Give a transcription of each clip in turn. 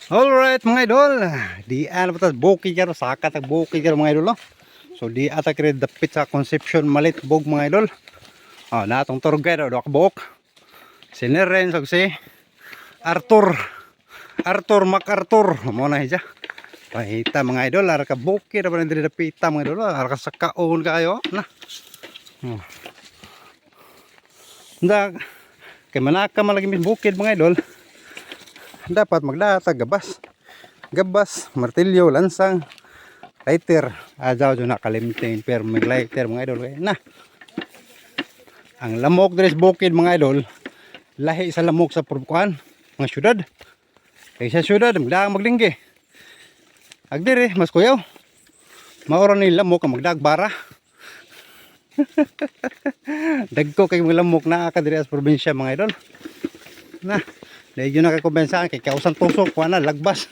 Alright mga idol, di ano pa bukid karo saka tag bukid karo mga idol. No? So di ata kire dapit sa Concepcion Malitbog mga idol. Natong tour guide do kabuk. Si Neren so si Arthur MacArthur mo na hiya. Pahita mga idol ara ka bukid ra diri dapita mga idol, ara ka sakaon kayo na. Nda kay manaka malagi bukid mga idol. Dapat magdata gabas, martilyo, lansang, lighter. Ajaw jo nakalimtin pero may lighter mga idol na. Ang lamok dres bukid mga idol, lahi sa lamok sa purbukan, mga syudad. Kay sa syudad magdaang magdingge. Agdire mas kuyaw. Maoro ni lamok ang magdagbara. Dagko kay mga lamok na ka diri sa probinsya mga idol. Na dahil yun nakakumpensahan kay kausan tusok kuha na lagbas.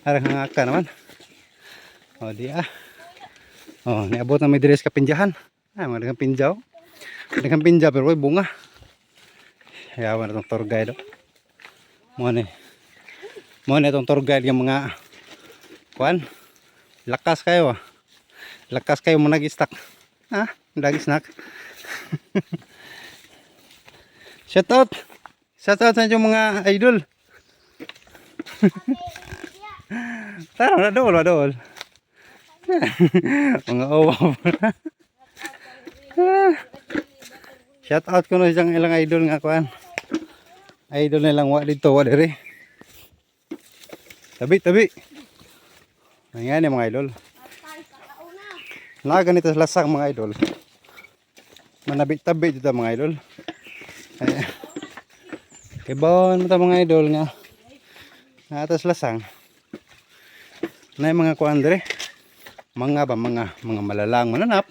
Arang hangaka naman. Di niabot na may dress kapinjahan. Mga dagang pinjaw. Dagang pinjaw pero may bunga. Yawan itong tour guide. Mo na itong tour guide yung mga kuhan. Lakas kayo. Lakas kayo mo nag-stack. Nag-snack. Shout out sa inyong mga idol. Tara, wadol. Mga owa. Shout out ko na isang ilang idol nga kuan. Idol nilang wa dito, wa diri. Tabi. Ayan yung mga idol. Ganito sa lasang mga idol. Manabit-tabi dito mga idol. Kibawon mo ta mga idol nga atas lasang na yung mga kuan dire mga malalang mananap.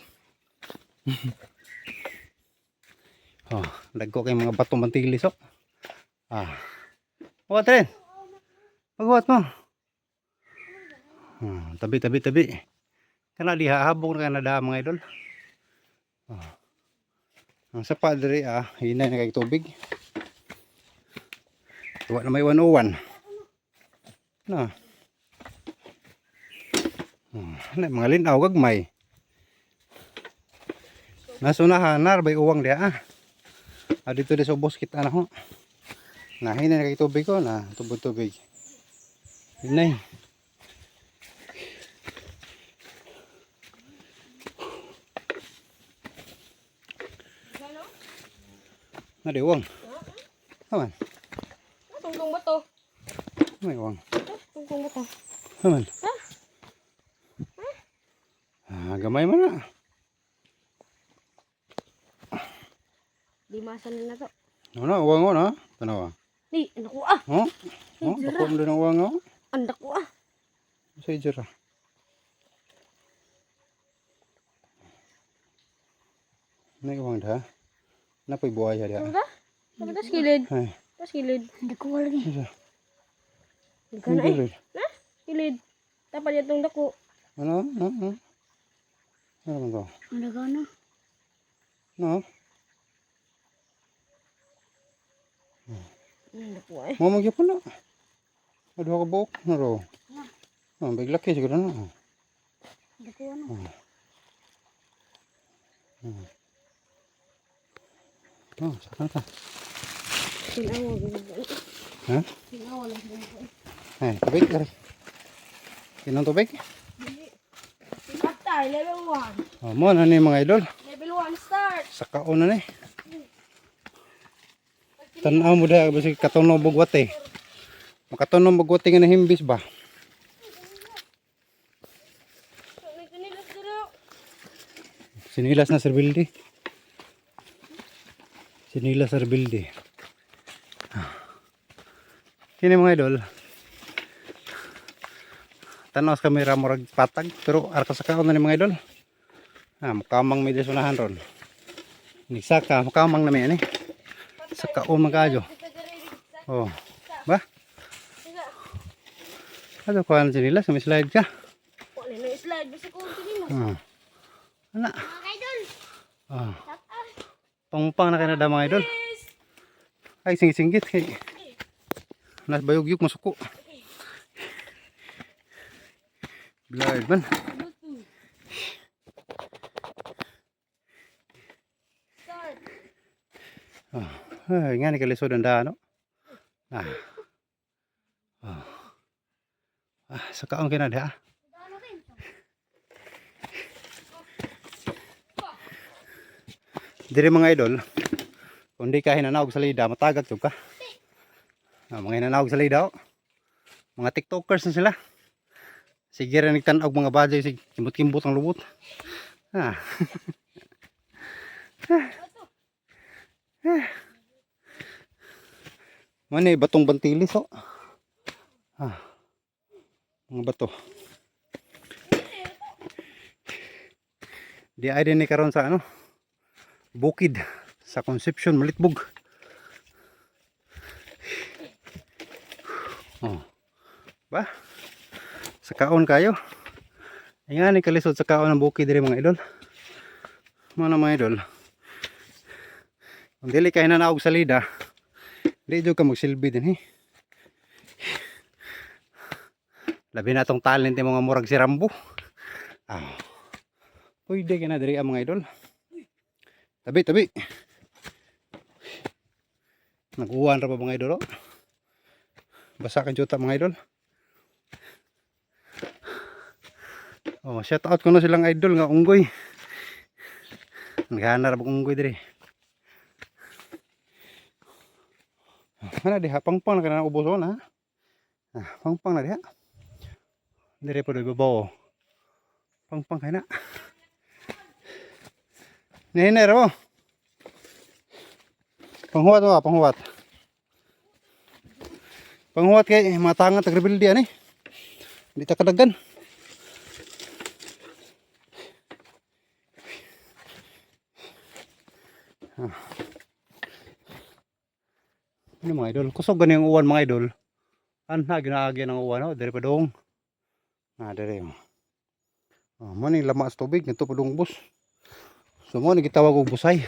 Dagko kay mga bato mantilis What rin pagwat mo tabi kana diha habog na kanada mga idol. Ang sapa dire hinay na kay tubig. Tuwa na may 101. Mga linaw gagmay. Nasunahan narbay uwang dia dito sa ubos kita na ho. Hinay na kay tubig ko na tubig. Hinay. Nadi uwang. Aman. Tungkong ba to? May uwang. Tungkong ba to? Aman. Gamay man na. Limasan na to. Uwang na. Tanawa. Di, anak ko Ako mo din ang uwang Anak ko Sa ijira. May uwang da. Napoy buhay siya diya. Sabi tas kilid. Ay. Tas kilid. Hindi ko wala Isa. Hindi ka na kilid. Tapos itong dako. Ano man to? Ano ka na? No? Dako Mo magyapon na. Aduha ka buok na ro. Biglaki siguro na. Dako ano? Saan ka? Sinawa. Ha? Sinawa lang sinawa. Ay, tubig ka rin. Sinong tubig? Patay, level 1. Mo na ni mga idol. Level 1 start. Sa kaon na ni. Tanaw mo dahil basi katunog bugwate. Makatunog bugwate nga na himbis ba? Sinilas na serbildi. Sinilas serbildi. Kini mga idol. Tanaw sa kamera murag patag pero arka sa kaon na ni mga idol. Mukamang may desunahan ron. Nisaka mukamang na may ani. Sa kaon magkayo. Ba? Ano ko ano sinilas? May slide ka? Wala na slide basta ko sinilas. Ana. Mga idol. Pangpang na kanada mga idol. Ay, singit-singit. Nas bayog-yog masuko. Blurred man. Oh, ay, nga ni kalisod ang daan, no? Ah. Oh. Sa kaong kinadi, ah. Diri mga idol, kung di ka hinanawag sa lida, matagat ka. Mga hinanawag sa lida, oh. Mga tiktokers na sila. Sige rin nagtanaw mga badyo, sige kimbot-kimbot ang lubot. Ah. Mani batong bantilis, oh. Ah. Mga bato. Di ay din ni karon sa ano? Bukid sa Concepcion, Malitbog. Oh. Ba? Sa kaon kayo. Ayan ni kalisod sa kaon ng bukid diri mga idol. Mga mga idol. Kung dili ka hinanaog sa lida, di jud ka magsilbi din, eh. Labi na tong talent yung mga murag si Rambo. Ah. Pwede ka na diri ang mga idol. Tabi, tabi. Nag-uwan ra pa mga idol, oh. Basa kan juta mga idol. Oh, shout out ko na silang idol nga unggoy. Naghana ra unggoy diri. Mana diha pangpang na kana ubos na. Ah, pangpang na diha. Dire pa do babaw. Pangpang kay na. Nene ro. Panghuwat mo, panghuwat. Panghuwat kay matangan tagrebildi ani. Di ta kadagan. Ah. Ano mga idol? Kusog gani ang uwan mga idol. Anha ginaagi ng uwan, oh, dire pa dong. Ah, dire. Oh, mo ni lama sa tubig ngadto pa dong bus. So mo ni gitawag og busay.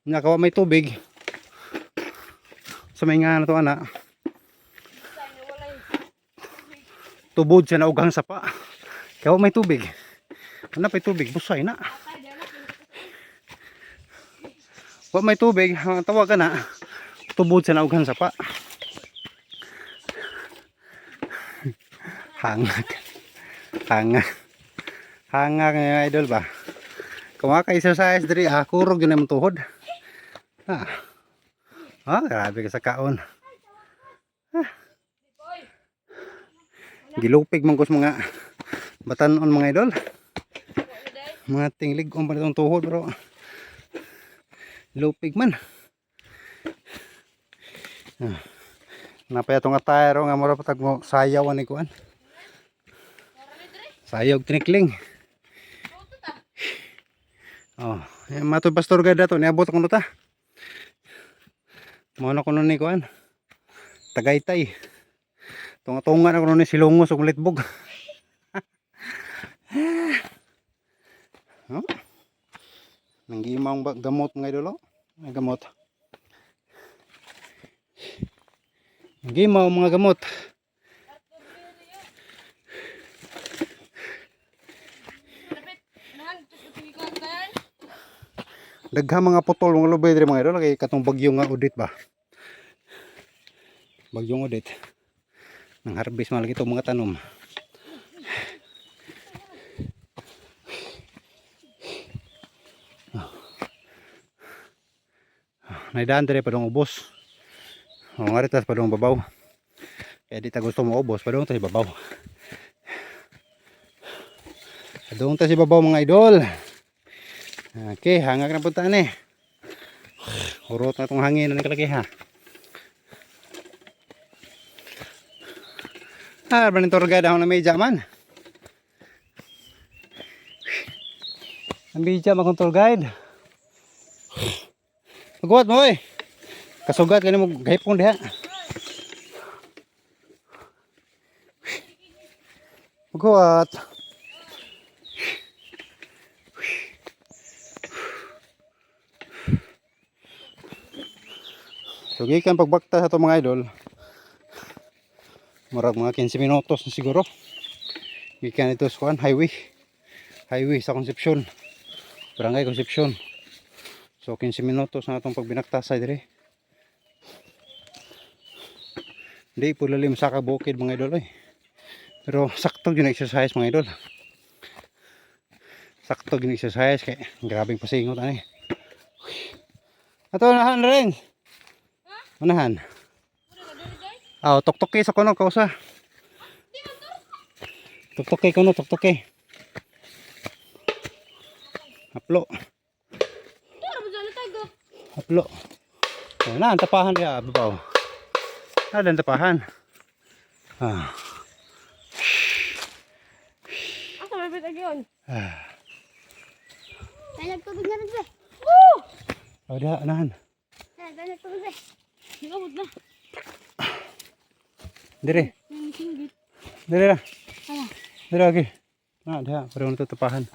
Nya kawa may tubig. Sa may nga na to ana. Tubod siya na ugang sapa. Kawa may tubig. Ano pa tubig? Busay na. Wa may tubig, tawag ka na. Tubod siya na ugang sapa. Hangak. Hangak. Hangak nga idol ba? Kumaka-exercise diri, kurog yun ang tuhod. Ah. Ah, grabe ka sa kaon. Ah. Gilupig man ko sa mga batanon mga idol. Mga tinglig on pa itong tuhod bro. Lupig man. Ah. Napaya itong atayro nga mura patag mo sayaw ni kuan. Sayog tinikling. Oh, mato pastor gada to niabot ko ta. Mo na kuno ni kuan. Tagaytay. Tunga-tunga na kuno ni Silungos ug Malitbog. Oh. Nanggimang gamot nga idol, oh. Ay gamot. Nanggimaw mga gamot. Daghang mga putol mga lubay diri mga idol kay katong bagyo nga udit ba. Bagyong udit. Nang harvest man lagi itong mga tanom. Naidaan diri pa dong ubos. O nga ritas pa dong babaw. Kaya di ta gusto mo ubos, pa dong ta si babaw. Pa dong ta si babaw mga idol. Okay, hangak na punta ni. Urot na itong hangin na nakalaki ha. Ah, banin torgada ako na medya man. Ang medya makong tour guide. Pagkuhat mo eh. Kasugat ka na mo gahipon diha. Pagkuhat. So gikan pagbakta sa itong mga idol. Murag mga 15 minutos na siguro. Gikan ito sa kuan, highway sa Concepcion, Barangay Concepcion. So 15 minutos na itong pagbinaktasay dire. Hindi po lalim sa kabukid mga idol pero sakto yun exercise mga idol. Sakto yun exercise kay grabing pasingot ani. Ato unahan rin. Unahan. Tuktok sa kuno kausa. Tuktok kuno, tuktok. Haplo. Haplo. Oh, na ang tapahan dia babaw. Ada ang tapahan. Asa may bitag yun? Banyak tubig na rin, be. Woo! Oh, dia anahan. Banyak tubig, be. Nagabot na. Dire. Nangisinggit. Dire ra. Ano? Dire lagi. Dia, parang natutapahan.